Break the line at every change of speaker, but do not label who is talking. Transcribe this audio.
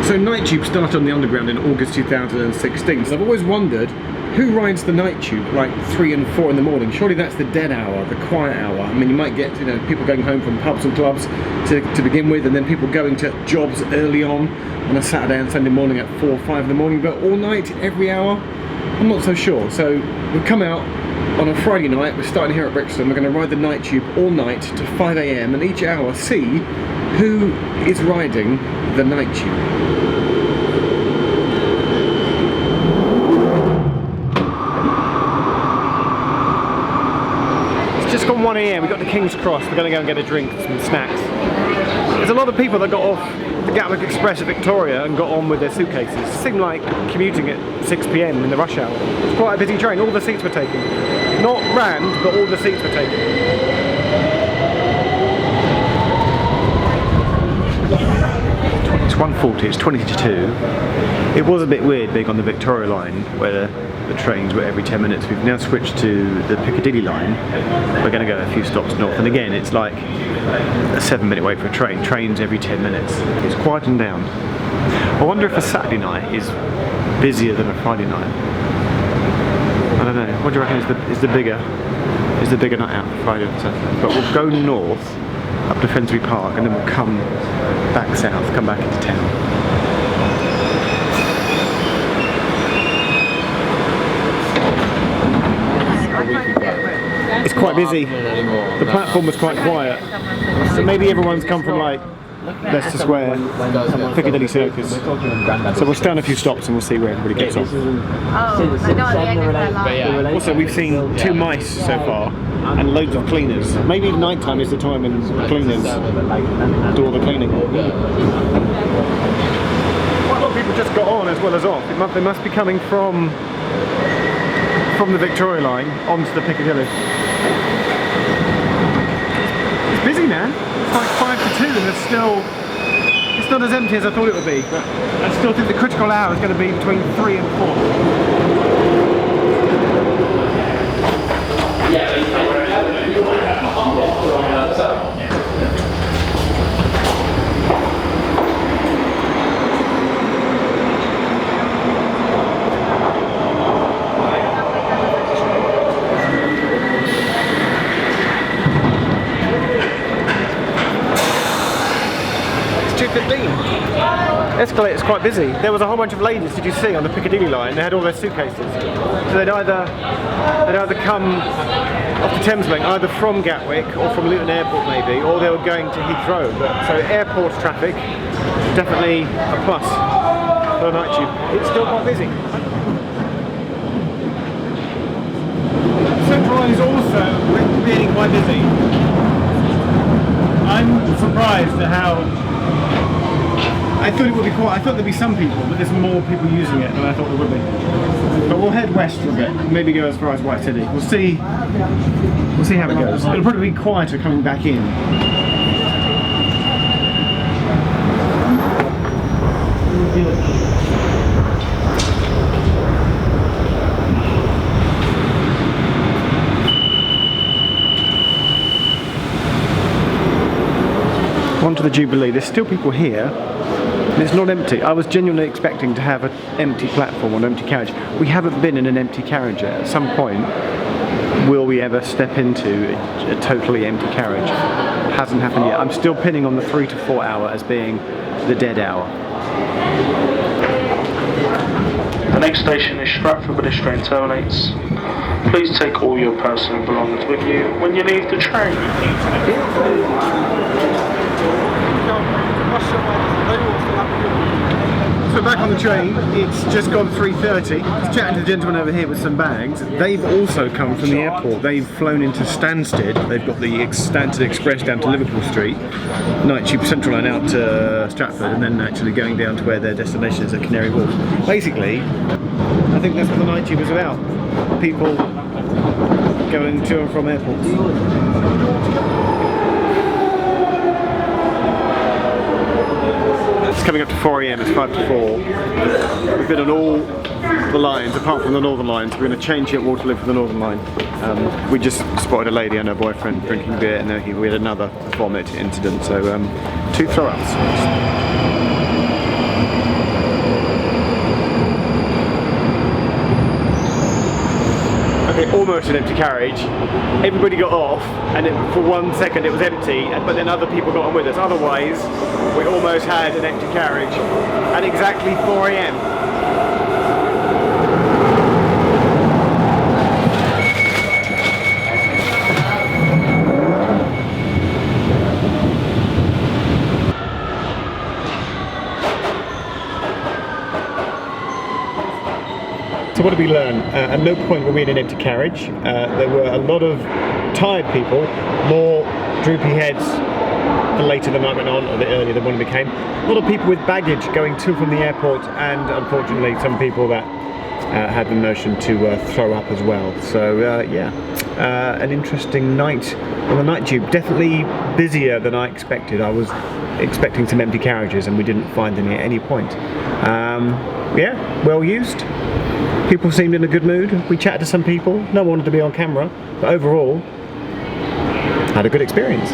So Night Tube started on the Underground in August 2016. So I've always wondered, who rides the Night Tube like 3 and 4 in the morning? Surely that's the dead hour, the quiet hour. I mean, you might get, you know, people going home from pubs and clubs to begin with, and then people going to jobs early on a Saturday and Sunday morning at 4 or 5 in the morning, but all night, every hour? I'm not so sure. So we've come out on a Friday night, we're starting here at Brixton, we're going to ride the Night Tube all night to 5 AM, and each hour see who is riding the Night Tube. Just gone 1 AM, we got to King's Cross, we're going to go and get a drink, some snacks. There's a lot of people that got off the Gatwick Express at Victoria and got on with their suitcases. It seemed like commuting at 6 PM in the rush hour. It's quite a busy train, all the seats were taken. Not rammed, but all the seats were taken. It's 1:40, it's 20 to 2. It was a bit weird being on the Victoria line where the trains were every 10 minutes. We've now switched to the Piccadilly line. We're going to go a few stops north, and again it's like a 7-minute wait for a train. Trains every 10 minutes. It's quieting down. I wonder if a Saturday night is busier than a Friday night. I don't know. What do you reckon is the bigger night out, Friday or Saturday? But we'll go north up to Finsbury Park, and then we'll come back south, come back into town. It's quite busy. The platform was quite quiet. So maybe everyone's come from like Leicester Square, Piccadilly Circus. So we'll stand a few stops and we'll see where everybody gets off. Also, we've seen 2 mice so far and loads of cleaners. Maybe night time is the time when the cleaners do all the cleaning. Quite a lot of people just got on as well as off. They must be coming from the Victoria line onto the Piccadilly. It's busy, man. It's like 5 to 2 and it's not as empty as I thought it would be, but I still think the critical hour is going to be between 3 and 4. Escalator's quite busy. There was a whole bunch of ladies, did you see, on the Piccadilly line? They had all their suitcases. So they'd either come off the Thames Link, either from Gatwick or from Luton Airport maybe, or they were going to Heathrow. So airport traffic, definitely a plus for the Night Tube. It's still quite busy. Central Line is also really quite busy. I'm surprised at how I thought it would be quite. I thought there'd be some people, but there's more people using it than I thought there would be. But we'll head west for a bit, maybe go as far as White City. We'll see how it goes. It'll probably be quieter coming back in. Onto the Jubilee. There's still people here. It's not empty. I was genuinely expecting to have an empty platform or an empty carriage. We haven't been in an empty carriage yet. At some point, will we ever step into a totally empty carriage? Hasn't happened yet. I'm still pinning on the 3 to 4 hour as being the dead hour.
The next station is Stratford, where this train terminates. Please take all your personal belongings with you when you leave the train.
So back on the train, it's just gone 3:30. I was chatting to the gentleman over here with some bags. They've also come from the airport. They've flown into Stansted. They've got the Stansted Express down to Liverpool Street, Night Tube Central Line out to Stratford, and then actually going down to where their destination is at Canary Wharf. Basically, I think that's what the Night Tube is about. People going to and from airports. It's coming up to 4 AM, it's 5 to 4. We've been on all the lines, apart from the Northern lines. We're going to change here at Waterloo for the Northern line. We just spotted a lady and her boyfriend drinking beer, and then we had another vomit incident, so 2 throw-ups. okay, almost an empty carriage. Everybody got off, and for 1 second it was empty, but then other people got on with us. Otherwise, we almost had an empty carriage at exactly 4 AM. So what did we learn? At no point were we in an empty carriage. There were a lot of tired people, more droopy heads the later the night went on, or the earlier the morning became. A lot of people with baggage going to and from the airport, and unfortunately some people that had the notion to throw up as well. So yeah, an interesting night on the night tube. Definitely busier than I expected. I was expecting some empty carriages and we didn't find any at any point. Yeah, well used. People seemed in a good mood. We chatted to some people. No one wanted to be on camera, but overall, had a good experience.